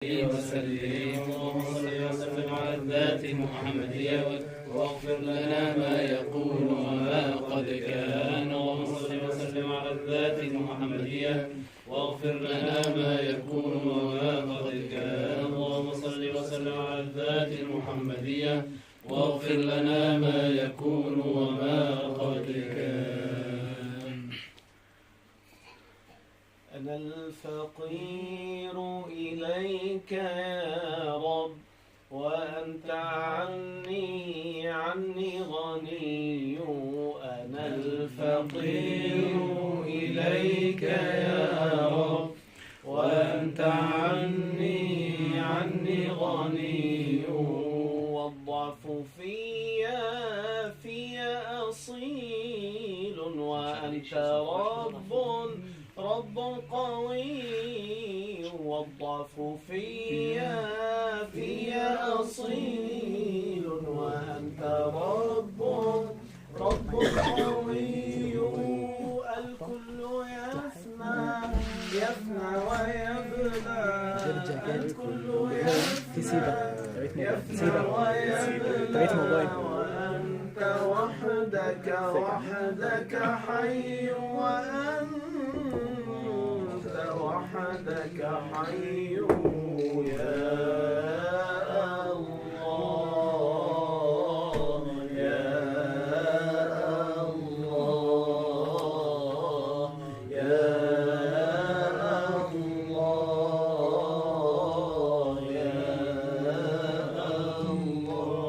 وسلم اللهم صل وسلم على الذات المحمدية واغفر لنا ما يقول وما قد كان. اللهم صل وسلم على الذات المحمدية واغفر لنا ما يكون وما قد كان. اللهم صل وسلم على الذات المحمدية واغفر لنا ما يكون وما قد كان. أنا الفقير إليك يا رب وأنت عني غني. أنا الفقير إليك يا رب وأنت عني غني. والضعف في أصيل وأنت رب قوي. والضعف في أصيل وأنت رب قوي. الكل يفنى ويبلى. الكل يفنى ويبلى وأنت وحدك حي. وأنت وحدك حي يا الله يا الله يا الله يا الله.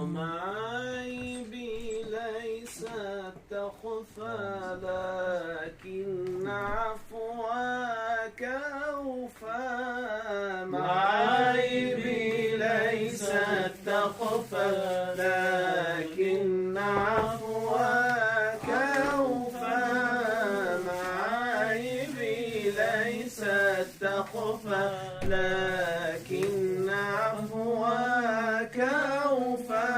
معايبي ليست تخفى لكن عفواك أوفى. معايبي ليست تخفى لكن عفواك أوفى. معايبي ليست تخفى لكن عفواك أوفى.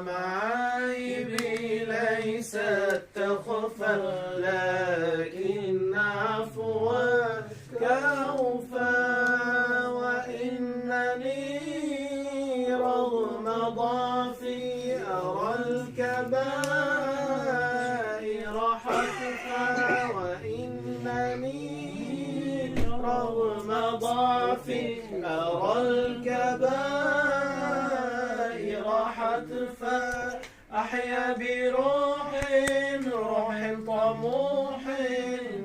معايبي ليست تخفى لكن عفواك أوفى. وإنني رغم ضعفي أرى الكبائر حتفا. وإنني رغم ضعفي أرى الكبائر حتفا. أحيا بروح طموح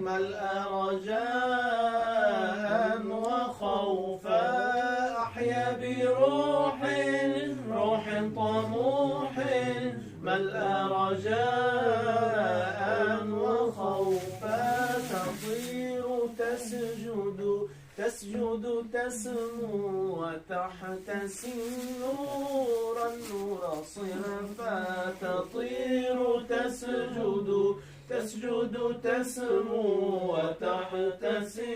ملأ رجاء وخوفا. أحيا بروح طموح ملأ رجاء وخوفا. تطير تسجد تسمو وتحتسي النور صرفا. تطير تسجد تسمو وتحتسي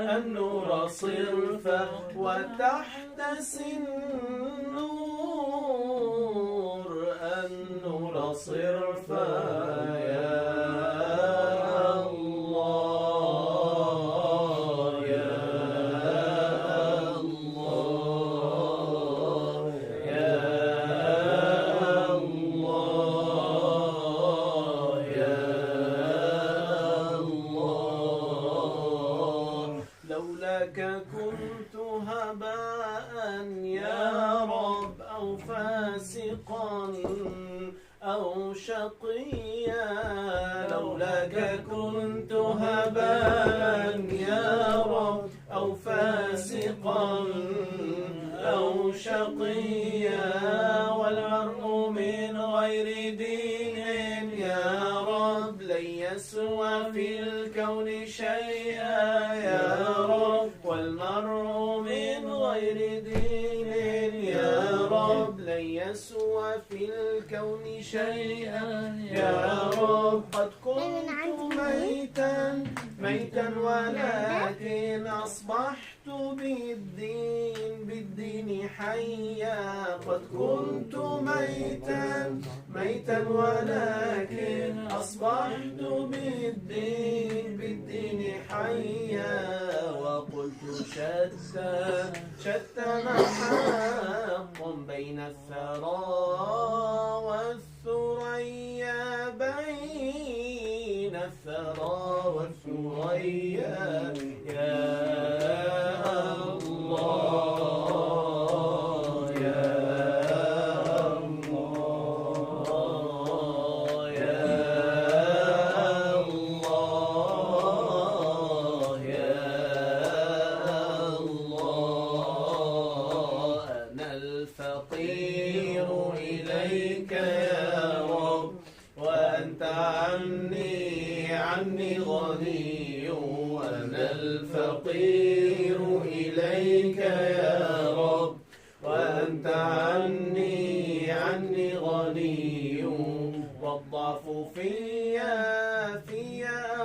النور صرفا. وتحتسي النور صرفا يا كنت هباء يا رب أو فاسقا أو شقيا. لولاك كنت هباء يا رب أو فاسقا أو شقيا. والمرء من غير دين يا رب لن يسوى في الكون شيئا يا رب. والمرء من غير دين يا رب لن يسوى في الكون شيئا يا رب. قد كنت ميتا ولكن أصبحت بالدين حيا قد كنت ميتا ولكن أصبحت بالدين حيا وقلت شتى محق بين الثرى والثريا بين الثرى والثريا يا الله يا الله يا الله يا الله أنا الفقير إليك يا رب وأنت عني غني أنا الفقير إليك يا رب وأنت عني غني والضعف في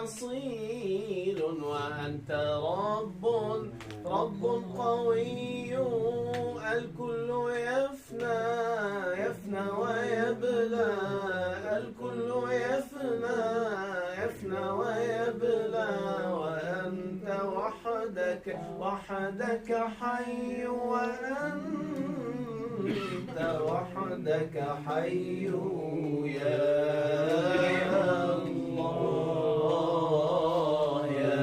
أصيل وأنت رب قوي الكل يفنى ويبلى الكل يفنى ويبلى وأنت وحدك حي وأنت وحدك حي يا الله يا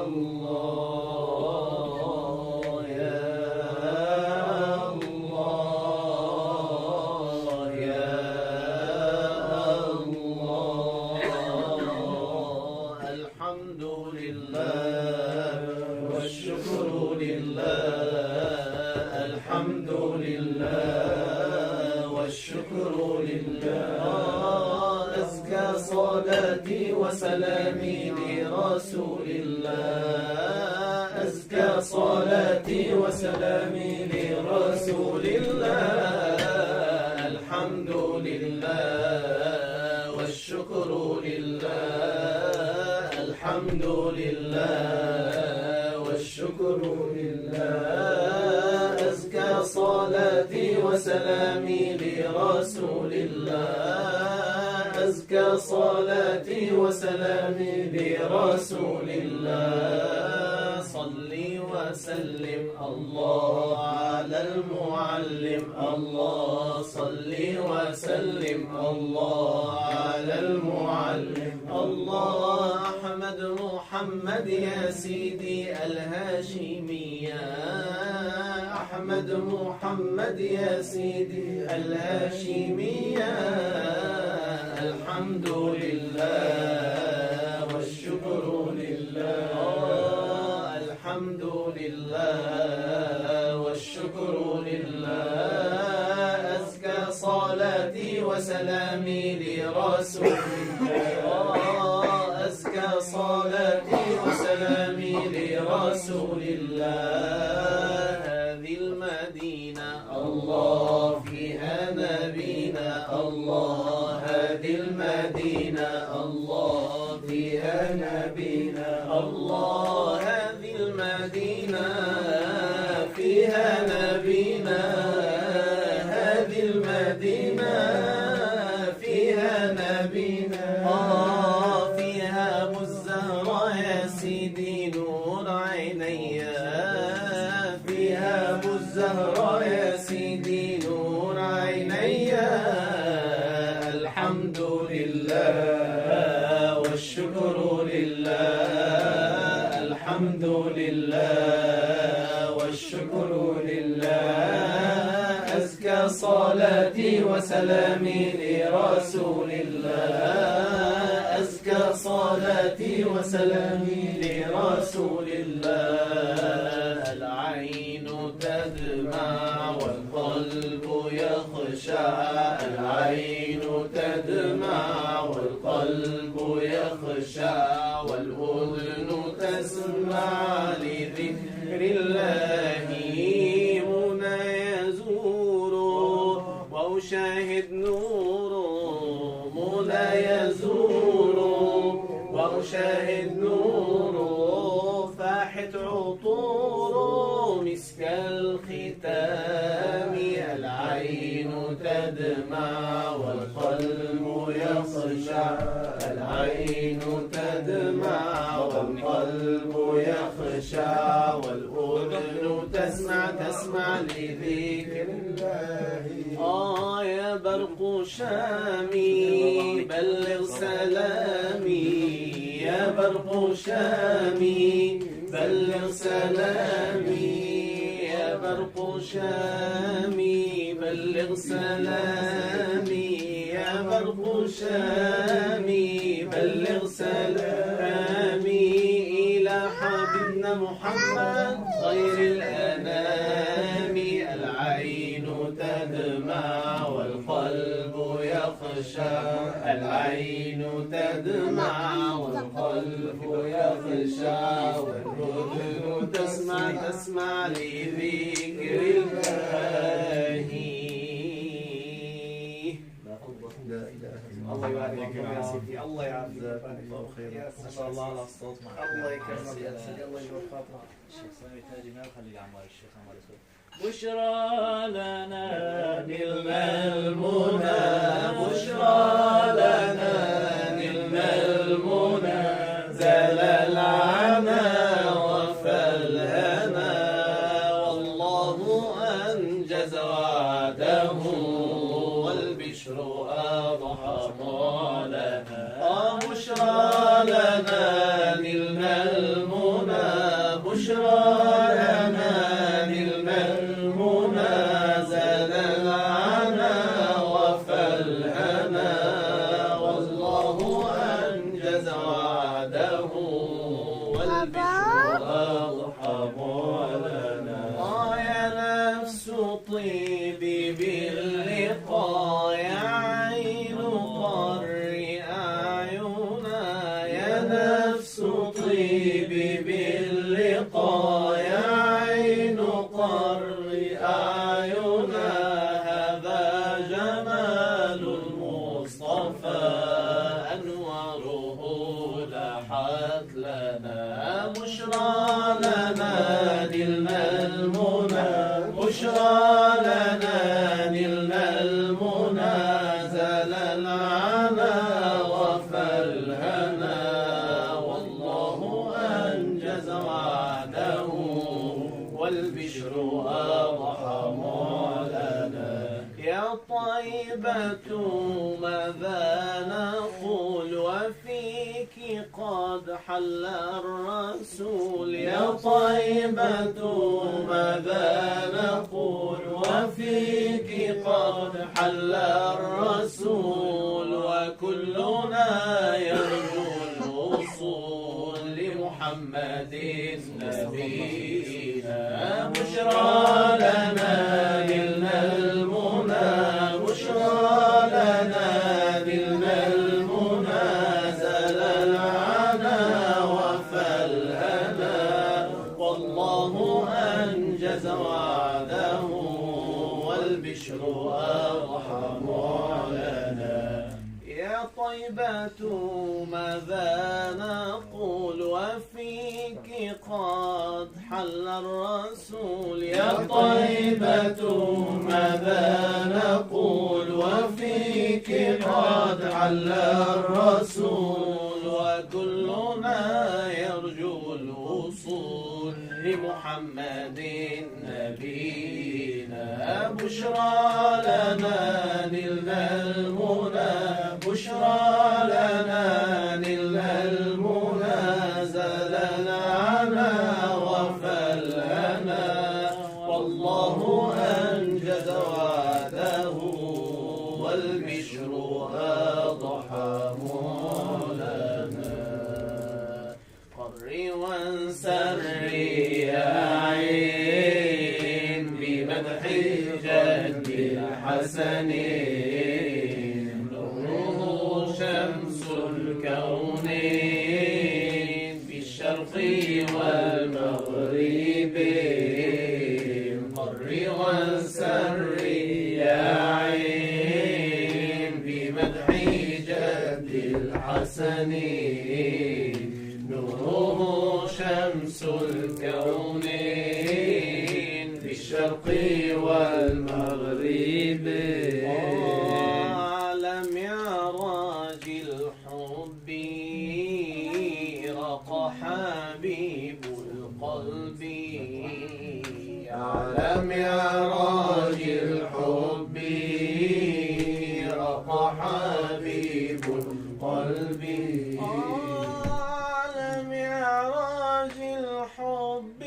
الله يا الله يا الله الحمد لله والشكر لله الحمد لله والشكر لله أزكى صلاتي وسلامي لرسول الله أزكى صلاتي وسلامي لرسول الله الحمد لله والشكر لله الحمد لله والشكر لله أزكى صلاتي وسلامي لرسول الله أزكى صلاتي وسلامي لرسول الله صلي وسلم الله على المعلم الله صلي وسلم الله على المعلم الله أحمد محمد يا سيدي الهاشمي أحمد محمد يا سيدي الهاشمي الحمد لله والشكر لله الحمد لله والشكر لله أزكى صلاتي وسلامي لرسول الله أزكى صلاتي وسلامي لرسول الله هذه المدينة الله فيها نبينا الله هذه المدينة الله فيها نبينا الله هذه المدينة فيها نبينا هذه المدينة فيها نبينا فيها أبو الزهراء يا سيدي نور عيني فيها أبو الزهراء يا سيدي نور عيني الحمد لله والشكر لله الحمد لله والشكر لله أزكى صلاتي وسلامي لرسول الله أزكى صلاتي وسلامي لرسول الله العين تدمع والقلب يخشع العين تدمع والقلب يخشع والأذن تسمع لذكر الله هنا يزور وأشاهد نوره منى يزور وأشاهد نوره لاحت عطور مسك الختام، العين تدمع والقلب يخشع، العين تدمع والقلب يخشع، والأذن تسمع لذكر الله. يا برق شامي بلغ سلامي، يا برق شامي بلغ سلامي، يا برق شامي بلغ سلامي، يا برق شامي بلغ سلامي، إلى حبيبنا محمد خير الأنام، العين تدمع والقلب يخشع، العين تدمع والقلب يخشع، والأذن تسمع لذكر الله. الله يبارك يا سيدي، الله يعافيك، الله خير، ما شاء الله على الصوت، الله يكرمك يا سيدي، الله يجبر خاطرك. الشيخ سامي تاجي ما يخلي عمار الشيخ عمار يسوي. بشرى لنا نلنا المنى، بشرى لنا نلنا المنى، زال العنا وفى الهنا، والله أنجز وعده والبشر أضحى لنا. بشرى لنا نلنا المنى، بشرى لنا نلنا المنى، زال العنا وفى الهنا، والله أنجز وعده والبشر أضحى لنا. يا نفس طيبي باللقاء، يا عين قري أعينا، يا نفس طيبي باللقاء، يا عين قري أعينا، هذا جمال المصطفى أنواره لاحت لنا. بشرى لنا نلنا المنى، بشرى لنا نلنا المنى، زال العنا وفى الهنا، والله أنجز وعده والبشر أضحى لنا. يا طيبة ماذا نقول وفيك قد حل الرسول، يا طيبة ماذا نقول وفيك قد حل الرسول، وكلنا يرجو الوصول لمحمد نبينا. بشرى لنا نلنا المنى، بشرى لنا نلنا المنى، زال العنا وفى الهنا، والله أنجز وعده والبشر أضحى لنا. يا طيبة ماذا نقول وفيك قد حل الرسول، يا طيبة ماذا نقول وفيك قد حل الرسول، وكلنا يرجو الوصول لمحمد نبينا. بشرى لنا نلنا المنى، بشرى لنا نلنا المنى، زال العنا وفى الهنا، والله أنجز وعده والبشر أضحى لنا. قري وانسري يا عين بمدح جد الحسنين، نوره شمس الكونين في الشرق والمغرب. قري وانسري يا عين بمدح جد الحسنين، نوره شمس الكونين في الشرق والمغرب على معراج الحب رق حبيب القلب على معراج الحب رق حبيب القلب على معراج الحب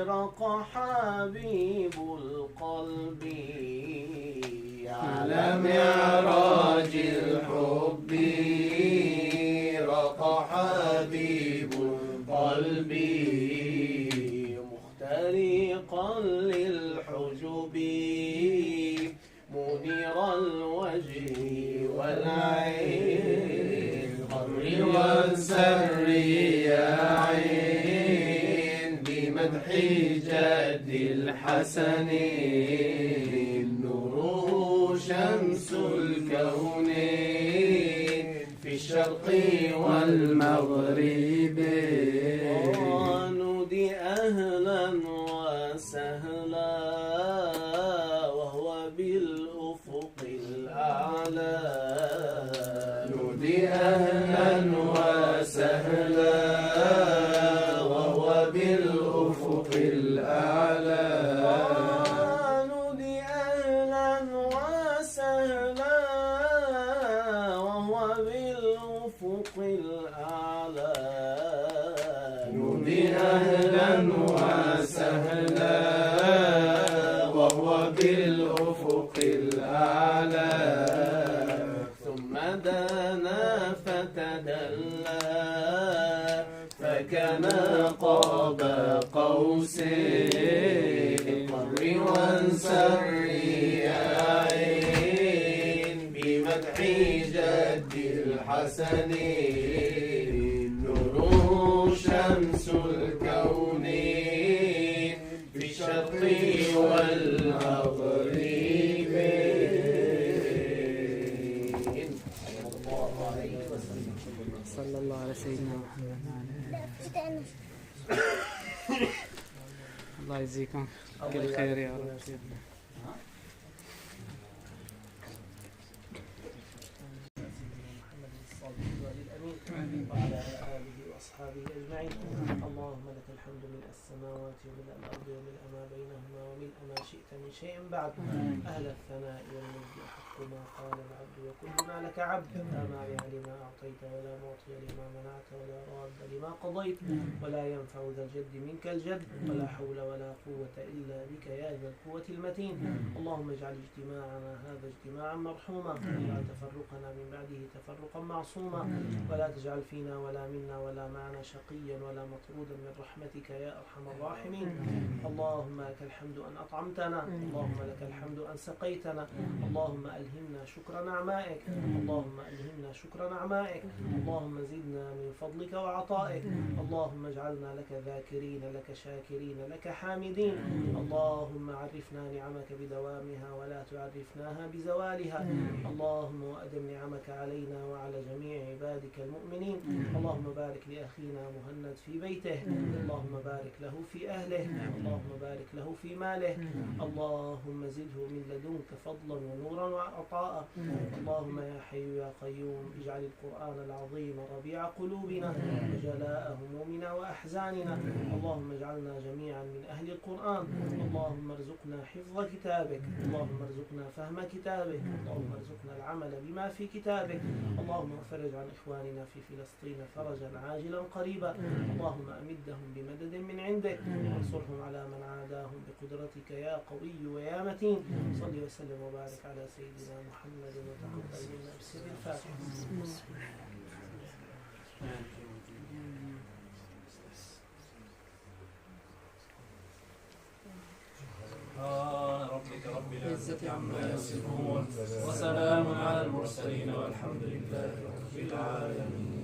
رق حبيب القلب على معراج الحب رق حبيب القلب مخترقا للحجب منير الوجه والعين قر والسر يا عين بمدح جد الحسن نوره شمس الكونين في الشرق والمغرب نودي أهلا وسهلا وهو بالأفق الأعلى نودي أهلا وسهلا وهو بالأفق الأعلى نودي أهلا وسهلا وهو بالأفق الأعلى نودي أهلا وسهلا وهو بالأفق الأعلى ثم دنا فتدلى فكان قاب قوسين قر وانسر يا عين بمدح جد الحسن نوره شمس الكونين في الشرق والمغرب صلى الله على سيدنا محمد الله يجزيكم كل خير يا رب. وعلى آله وأصحابه أجمعين. اللهم لك الحمد ملء السماوات وملء الأرض وملء ما بينهما وملء ما شئت من شيء بعد. أهل الثناء والمجد حق ما قال العبد وكلنا لك عبد. لا مانع لما أعطيت ولا معطي لما منعت ولا راد لما قضيت ولا ينفع ذا الجد منك الجد ولا حول ولا قوة إلا بك يا ذا القوة المتين. اللهم اجعل اجتماعنا هذا اجتماعا مرحوما واجعل تفرقنا من بعده تفرقا معصوما ولا تجعل فينا ولا منا ولا معنا شقيا ولا مطرودا من رحمتك يا أرحم الراحمين. اللهم لك الحمد أن أطعمتنا، اللهم لك الحمد أن سقيتنا، اللهم ألهمنا شكر نعمائك، اللهم ألهمنا شكر نعمائك، اللهم زدنا من فضلك وعطائك، اللهم اجعلنا لك ذاكرين لك شاكرين لك حامدين. اللهم عرفنا نعمك بدوامها ولا تعرفناها بزوالها. اللهم وأدم نعمك علينا وعلى جميع عبادك المؤمنين. اللهم بارك لأخينا مهند في بيته، اللهم بارك له في أهله، اللهم بارك له في ماله، اللهم زده من لدنك فضلا ونورا وعطاء. اللهم يا حي يا قيوم اجعل القرآن العظيم ربيع قلوبنا وجلاء همومنا وأحزاننا. اللهم اجعلنا جميعا من أهل القرآن. اللهم ارزقنا حفظ كتابك، اللهم ارزقنا فهم كتابك، اللهم ارزقنا العمل بما في كتابك. اللهم فرج عن إخواننا في فلسطين فرجا عاجلا قريبا. اللهم أمدهم بمدد من عندك وانصرهم على من عاداهم بقدرتك يا قوي ويا متين. صل وسلم وبارك على سيدنا محمد وتقبل منا بسر الفاتحة. ربك رب العزة عما يصفون وسلام على المرسلين والحمد لله رب العالمين.